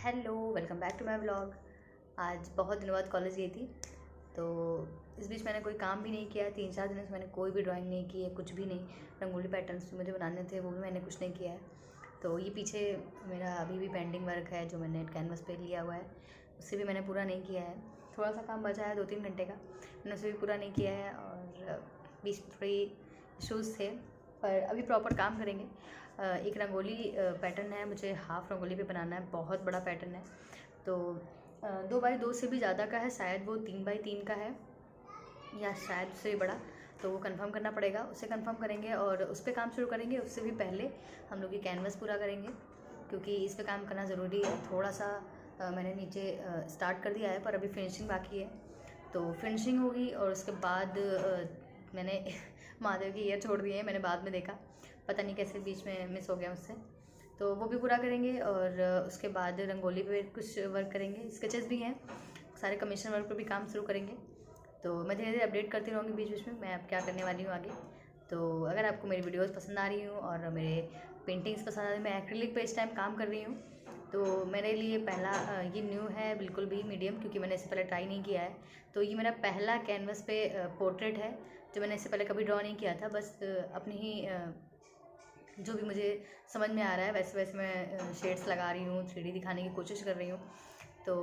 Hello, welcome back to my vlog. आज बहुत दिनों बाद कॉलेज गई थी, तो इस बीच मैंने कोई काम भी नहीं किया। 3-4 दिनों से मैंने कोई भी ड्राइंग नहीं की है, कुछ भी नहीं। रंगोली पैटर्न्स जो मुझे बनाने थे वो भी मैंने कुछ नहीं किया है। तो ये पीछे मेरा अभी भी पेंडिंग वर्क है जो मैंने कैनवस पे लिया हुआ है, उससे भी मैंने पूरा नहीं किया है। थोड़ा सा काम बचा है 2-3 घंटे का, मैंने उसे भी पूरा नहीं किया है। और बीच में थोड़ी इशूज़ थे, पर अभी प्रॉपर काम करेंगे। एक रंगोली पैटर्न है, मुझे हाफ़ रंगोली पे बनाना है, बहुत बड़ा पैटर्न है। तो 2x2 से भी ज़्यादा का है, शायद वो 3x3 का है या शायद उससे भी बड़ा। तो वो कंफर्म करना पड़ेगा, उसे कंफर्म करेंगे और उस पर काम शुरू करेंगे। उससे भी पहले हम लोग ये कैनवस पूरा करेंगे, क्योंकि इस पे काम करना ज़रूरी है। थोड़ा सा मैंने नीचे स्टार्ट कर दिया है, पर अभी फिनिशिंग बाकी है। तो फिनिशिंग होगी और उसके बाद मैंने महादेव के ईयर छोड़ दिए हैं, मैंने बाद में देखा, पता नहीं कैसे बीच में मिस हो गया मुझसे। तो वो भी पूरा करेंगे और उसके बाद रंगोली पे कुछ वर्क करेंगे, स्केचेस भी हैं, सारे कमीशन वर्क पे भी काम शुरू करेंगे। तो मैं धीरे धीरे अपडेट करती रहूँगी बीच बीच में, मैं अब क्या करने वाली हूँ आगे। तो अगर आपको मेरी वीडियोस पसंद आ रही हूँ और मेरे पेंटिंग्स पसंद आ रही, मैं एक्रिलिक पे इस टाइम काम कर रही हूँ। तो मेरे लिए पहला ये न्यू है बिल्कुल भी मीडियम, क्योंकि मैंने इससे पहले ट्राई नहीं किया है। तो ये मेरा पहला कैनवस पे पोर्ट्रेट है, जो मैंने इससे पहले कभी ड्रॉ नहीं किया था। बस अपनी ही जो भी मुझे समझ में आ रहा है वैसे वैसे मैं शेड्स लगा रही हूँ, 3D दिखाने की कोशिश कर रही हूँ। तो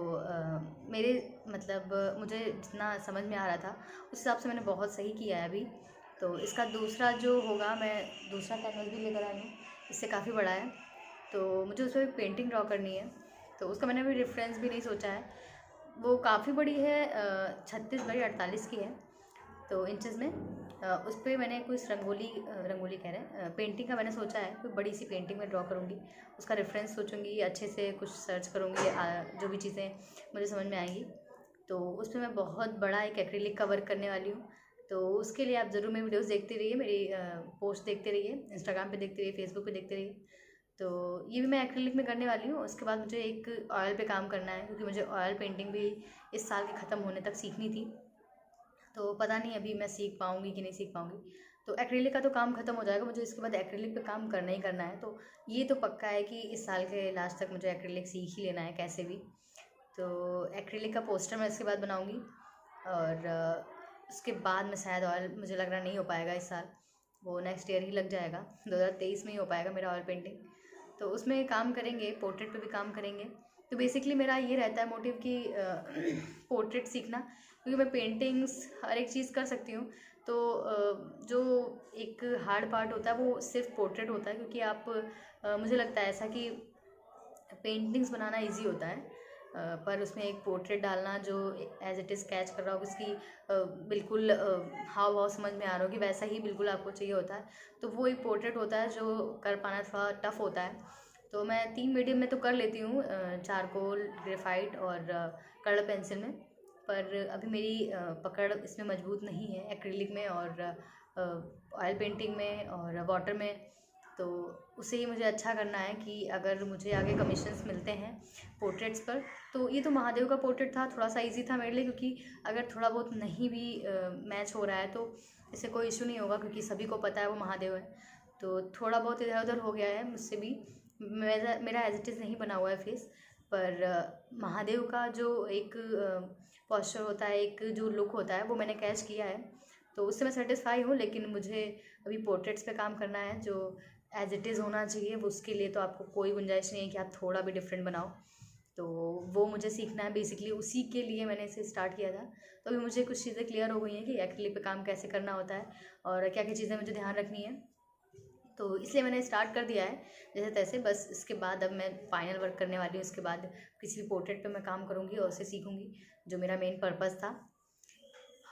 मेरे मतलब मुझे जितना समझ में आ रहा था उस हिसाब से मैंने बहुत सही किया है अभी। तो इसका दूसरा जो होगा, मैं दूसरा कैनवस भी लेकर आई हूँ, इससे काफ़ी बड़ा है। तो मुझे उस पर पेंटिंग ड्रॉ करनी है, तो उसका मैंने अभी रेफरेंस भी नहीं सोचा है। वो काफ़ी बड़ी है, 36x48 की है। तो इंचज़ में उस पर मैंने कुछ रंगोली कह रहे हैं, पेंटिंग का मैंने सोचा है। कोई बड़ी सी पेंटिंग में ड्रॉ करूँगी, उसका रेफरेंस सोचूंगी, अच्छे से कुछ सर्च करूँगी, जो भी चीज़ें मुझे समझ में आएंगी। तो उस पर मैं बहुत बड़ा एक एक्रिलिक का वर्क करने वाली हूँ। तो उसके लिए आप ज़रूर मेरी वीडियोस देखते रहिए, मेरी पोस्ट देखते रहिए, इंस्टाग्राम पे देखते रहिए, फेसबुक पे देखते रहिए। तो ये भी मैं एक्रिलिक में करने वाली हूँ। उसके बाद मुझे एक ऑयल पे काम करना है, क्योंकि मुझे ऑयल पेंटिंग भी इस साल के ख़त्म होने तक सीखनी थी। तो पता नहीं अभी मैं सीख पाऊँगी कि नहीं सीख पाऊँगी। तो एक्रिलिक का तो काम ख़त्म हो जाएगा, मुझे इसके बाद एक्रिलिक पे काम करना ही करना है। तो ये तो पक्का है कि इस साल के लास्ट तक मुझे एक्रिलिक सीख ही लेना है कैसे भी। तो एक्रिलिक का पोस्टर मैं इसके बाद बनाऊँगी। और उसके बाद में शायद ऑयल, मुझे लग रहा नहीं हो पाएगा इस साल, वो नेक्स्ट ईयर ही लग जाएगा, 2023 में ही हो पाएगा मेरा ऑयल पेंटिंग। तो उसमें काम करेंगे, पोर्ट्रेट पे भी काम करेंगे। तो बेसिकली मेरा ये रहता है मोटिव कि पोर्ट्रेट सीखना, क्योंकि मैं पेंटिंग्स हर एक चीज़ कर सकती हूँ। तो जो एक हार्ड पार्ट होता है वो सिर्फ पोर्ट्रेट होता है, क्योंकि आप मुझे लगता है ऐसा कि पेंटिंग्स बनाना इजी होता है, पर उसमें एक पोर्ट्रेट डालना जो एज इट इज़ कैच कर रहा हो, उसकी बिल्कुल हाव भाव समझ में आ रहा हो कि वैसा ही बिल्कुल आपको चाहिए होता है। तो वो एक पोर्ट्रेट होता है जो कर पाना थोड़ा टफ होता है। तो मैं 3 मीडियम में तो कर लेती हूँ, चारकोल, ग्रेफाइट और कलर पेंसिल में। पर अभी मेरी पकड़ इसमें मजबूत नहीं है, एक्रिलिक में और ऑयल पेंटिंग में और वाटर में। तो उसे ही मुझे अच्छा करना है कि अगर मुझे आगे कमीशंस मिलते हैं पोर्ट्रेट्स पर। तो ये तो महादेव का पोर्ट्रेट था, थोड़ा सा इजी था मेरे लिए, क्योंकि अगर थोड़ा बहुत नहीं भी मैच हो रहा है तो इससे कोई इशू नहीं होगा, क्योंकि सभी को पता है वो महादेव है। तो थोड़ा बहुत इधर उधर हो गया है मुझसे भी, मेरा एज इट इज़ नहीं बना हुआ है फेस। पर महादेव का जो एक पॉस्चर होता है, एक जो लुक होता है, वो मैंने कैच किया है। तो उससे मैं सेटिस्फाई हूँ, लेकिन मुझे अभी पोर्ट्रेट्स पे काम करना है जो एज इट इज़ होना चाहिए। वो उसके लिए तो आपको कोई गुंजाइश नहीं है कि आप थोड़ा भी डिफरेंट बनाओ। तो वो मुझे सीखना है, बेसिकली उसी के लिए मैंने इसे स्टार्ट किया था। तो अभी मुझे कुछ चीज़ें क्लियर हो गई हैं कि एक्रिलिक पे काम कैसे करना होता है और क्या क्या चीज़ें मुझे ध्यान रखनी है। तो इसलिए मैंने स्टार्ट कर दिया है जैसे तैसे। बस इसके बाद अब मैं फाइनल वर्क करने वाली हूँ, इसके बाद किसी भी पोर्ट्रेट पे मैं काम करूँगी और उसे सीखूँगी, जो मेरा मेन पर्पज़ था।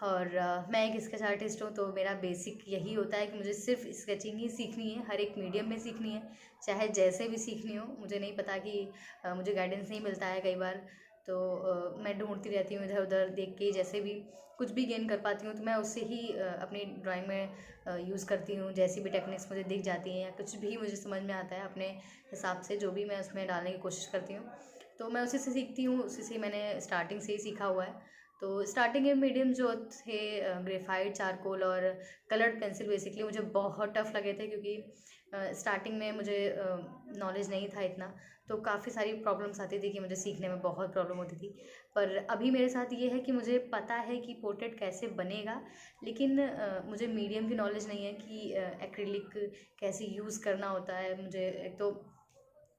और मैं एक स्केच आर्टिस्ट हूँ, तो मेरा बेसिक यही होता है कि मुझे सिर्फ स्केचिंग ही सीखनी है, हर एक मीडियम में सीखनी है, चाहे जैसे भी सीखनी हो। मुझे नहीं पता कि मुझे गाइडेंस नहीं मिलता है कई बार। तो मैं ढूंढती रहती हूँ इधर उधर देख के, जैसे भी कुछ भी गेन कर पाती हूँ तो मैं उससे ही अपनी ड्राइंग में यूज़ करती हूँ। जैसी भी टेक्निक्स मुझे दिख जाती हैं या कुछ भी मुझे समझ में आता है अपने हिसाब से, जो भी मैं उसमें डालने की कोशिश करती हूँ, तो मैं उसी से सीखती हूँ। उसी से मैंने स्टार्टिंग से ही सीखा हुआ है। तो स्टार्टिंग के मीडियम जो थे ग्रेफाइट, चारकोल और कलर्ड पेंसिल, बेसिकली मुझे बहुत टफ लगे थे, क्योंकि स्टार्टिंग में मुझे नॉलेज नहीं था इतना। तो काफ़ी सारी प्रॉब्लम्स आती थी कि मुझे सीखने में बहुत प्रॉब्लम होती थी। पर अभी मेरे साथ ये है कि मुझे पता है कि पोर्ट्रेट कैसे बनेगा, लेकिन मुझे मीडियम की नॉलेज नहीं है कि एक्रिलिक कैसे यूज़ करना होता है। मुझे एक तो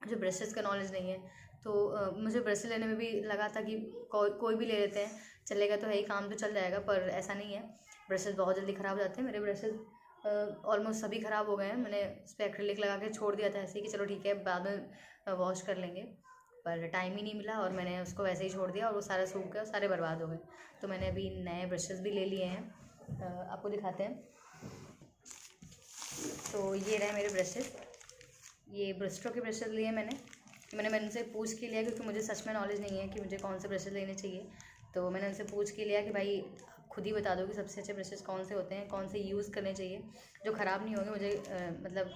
मुझे ब्रशेज़ का नॉलेज नहीं है, तो मुझे ब्रश लेने में भी लगा था कि कोई भी ले लेते हैं, चलेगा तो है ही, काम तो चल जाएगा, पर ऐसा नहीं है। ब्रशेज़ बहुत जल्दी ख़राब हो जाते हैं। मेरे ब्रशेज़ ऑलमोस्ट सभी ख़राब हो गए हैं। मैंने उस पर एक्रिलिक लगा के छोड़ दिया था ऐसे ही कि चलो ठीक है बाद में वॉश कर लेंगे, पर टाइम ही नहीं मिला और मैंने उसको वैसे ही छोड़ दिया और वो सारा सूख गया और सारे बर्बाद हो गए। तो मैंने अभी नए ब्रशेज़ भी ले लिए हैं, आपको दिखाते हैं। तो ये रहे मेरे ब्रशेज़, ये ब्रिस्टो के ब्रशेज़ लिए मैंने उनसे पूछ के लिया, क्योंकि मुझे सच में नॉलेज नहीं है कि मुझे कौन से ब्रशेज़ लेने चाहिए। तो मैंने उनसे पूछ के लिया कि भाई खुद ही बता दो कि सबसे अच्छे ब्रशेज़ कौन से होते हैं, कौन से यूज़ करने चाहिए जो ख़राब नहीं होंगे। मुझे मतलब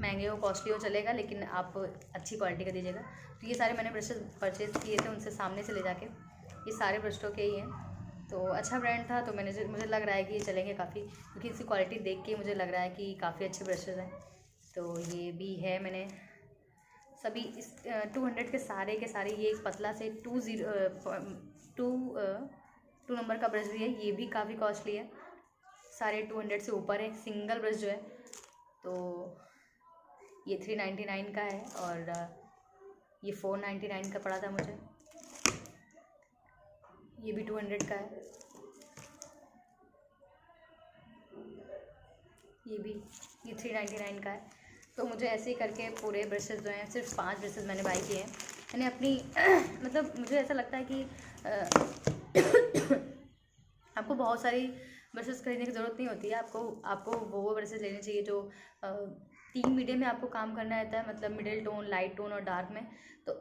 महंगे हो, कॉस्टली हो चलेगा, लेकिन आप अच्छी क्वालिटी का दीजिएगा। तो ये सारे मैंने ब्रशेज़ परचेज़ किए थे उनसे सामने से ले जाके। ये सारे ब्रिस्टो के ही हैं, तो अच्छा ब्रांड था, तो मुझे लग रहा है कि ये चलेंगे काफ़ी, क्योंकि इसकी क्वालिटी देख के मुझे लग रहा है कि काफ़ी अच्छे ब्रशेज़ हैं। तो ये भी है, मैंने सभी इस 200 के सारे ये एक पतला से 2 नंबर का ब्रश भी है, ये भी काफ़ी कॉस्टली है, सारे 200 से ऊपर है। सिंगल ब्रश जो है तो ये 399 का है और ये 499 का पड़ा था मुझे। ये भी 200 का है, ये 399 का है। तो मुझे ऐसे ही करके पूरे ब्रशेज़ जो हैं, सिर्फ 5 ब्रशेज़ मैंने बाई किए हैं। मैंने अपनी मतलब मुझे ऐसा लगता है कि आपको बहुत सारी ब्रशेज़ खरीदने की ज़रूरत नहीं होती है। आपको वो ब्रशेज़ लेने चाहिए जो 3 मीडियम में आपको काम करना रहता है, मतलब मिडिल टोन, लाइट टोन और डार्क में। तो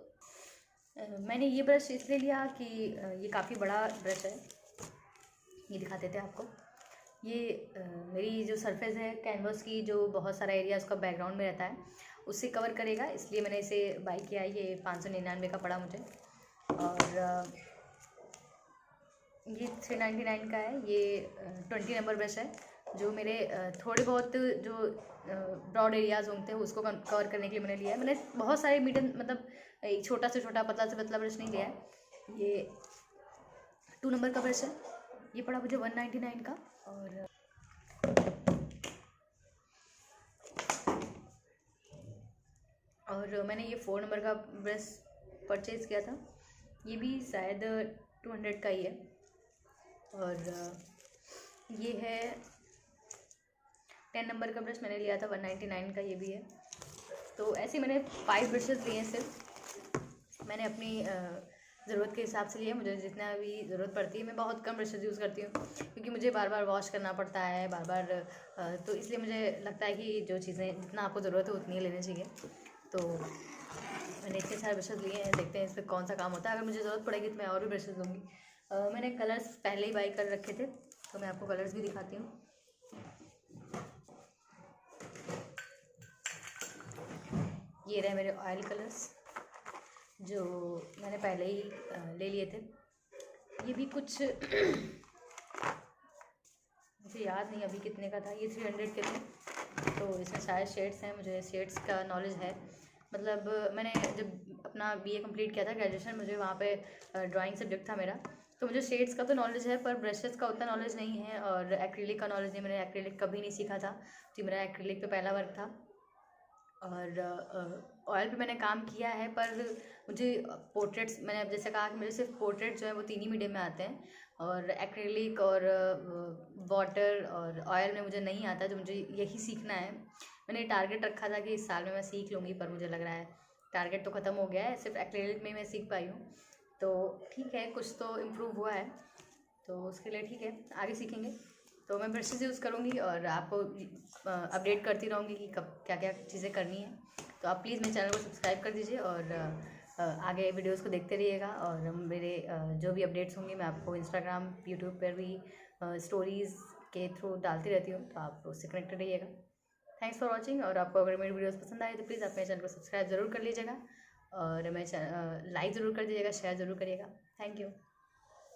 मैंने ये ब्रश इसलिए लिया कि ये काफ़ी बड़ा ब्रश है, ये दिखा देते हैं आपको। ये मेरी जो सरफेस है कैनवस की, जो बहुत सारा एरिया उसका बैकग्राउंड में रहता है, उससे कवर करेगा, इसलिए मैंने इसे बाई किया। ये 599 का पड़ा मुझे और ये 399 का है। ये 20 नंबर ब्रश है, जो मेरे थोड़े बहुत जो ब्रॉड एरियाज़ होते हैं उसको कवर करने के लिए मैंने लिया है। मैंने बहुत सारे मीडियम, मतलब छोटा से छोटा, पतला से पतला ब्रश नहीं लिया है। ये 2 नंबर का ब्रश है, ये पड़ा मुझे 199 का। और मैंने ये 4 नंबर का ब्रश परचेज़ किया था, ये भी शायद 200 का ही है। और ये है 10 नंबर का ब्रश, मैंने लिया था 199 का, ये भी है। तो ऐसे मैंने 5 ब्रशेज़ लिए हैं सिर्फ। मैंने अपनी ज़रूरत के हिसाब से लिए, मुझे जितना भी ज़रूरत पड़ती है। मैं बहुत कम ब्रशेज़ यूज़ करती हूँ, क्योंकि मुझे बार बार वॉश करना पड़ता है, बार बार, तो इसलिए मुझे लगता है कि जो चीज़ें जितना आपको ज़रूरत है उतनी ही लेनी चाहिए। तो मैंने इतने सारे ब्रशेज़ लिए हैं, देखते हैं इस पर कौन सा काम होता है। अगर मुझे ज़रूरत पड़ेगी तो मैं और भी ब्रशेज़ लूँगी। मैंने कलर्स पहले ही बाई कर रखे थे, तो मैं आपको कलर्स भी दिखाती हूँ। ये रहे मेरे ऑयल कलर्स, जो मैंने पहले ही ले लिए थे। ये भी कुछ मुझे याद नहीं अभी कितने का था, ये 300 के थे। तो इसमें सारे शेड्स हैं, मुझे शेड्स का नॉलेज है। मतलब मैंने जब अपना BA कंप्लीट किया था, ग्रेजुएशन, मुझे वहाँ पे ड्राइंग सब्जेक्ट था मेरा, तो मुझे शेड्स का तो नॉलेज है, पर ब्रशेज़ का उतना नॉलेज नहीं है और एक्रिलिक का नॉलेज नहीं। मैंने एक्रिलिक कभी नहीं सीखा था, तो मेरा एक्रिलिक पे पहला वर्क था। और ऑयल पे मैंने काम किया है, पर मुझे पोर्ट्रेट्स, मैंने अब जैसे कहा कि मुझे सिर्फ पोर्ट्रेट जो है वो 3 ही मीडियम में आते हैं, और एक्रिलिक और वाटर और ऑयल में मुझे नहीं आता, जो मुझे यही सीखना है। मैंने टारगेट रखा था कि इस साल में मैं सीख लूँगी, पर मुझे लग रहा है टारगेट तो ख़त्म हो गया है, सिर्फ एक्रिलिक में मैं सीख पाई हूँ। तो ठीक है, कुछ तो इम्प्रूव हुआ है, तो उसके लिए ठीक है, आगे सीखेंगे। तो मैं ब्रशेज़ यूज़ करूँगी और आपको अपडेट करती रहूँगी कि कब क्या क्या चीज़ें करनी है। तो आप प्लीज़ मेरे चैनल को सब्सक्राइब कर दीजिए और आगे वीडियोस को देखते रहिएगा। और मेरे जो भी अपडेट्स होंगे मैं आपको इंस्टाग्राम, यूट्यूब पर भी स्टोरीज़ के थ्रू डालती रहती हूँ, तो आप उससे कनेक्टेड रहिएगा। Thanks for watching. और आपको अगर मेरी वीडियोज़ पसंद आए तो प्लीज़ आप मेरे चैनल को सब्सक्राइब ज़रूर कर लीजिएगा और मेरे लाइक ज़रूर कर दीजिएगा, शेयर ज़रूर करिएगा। Thank you.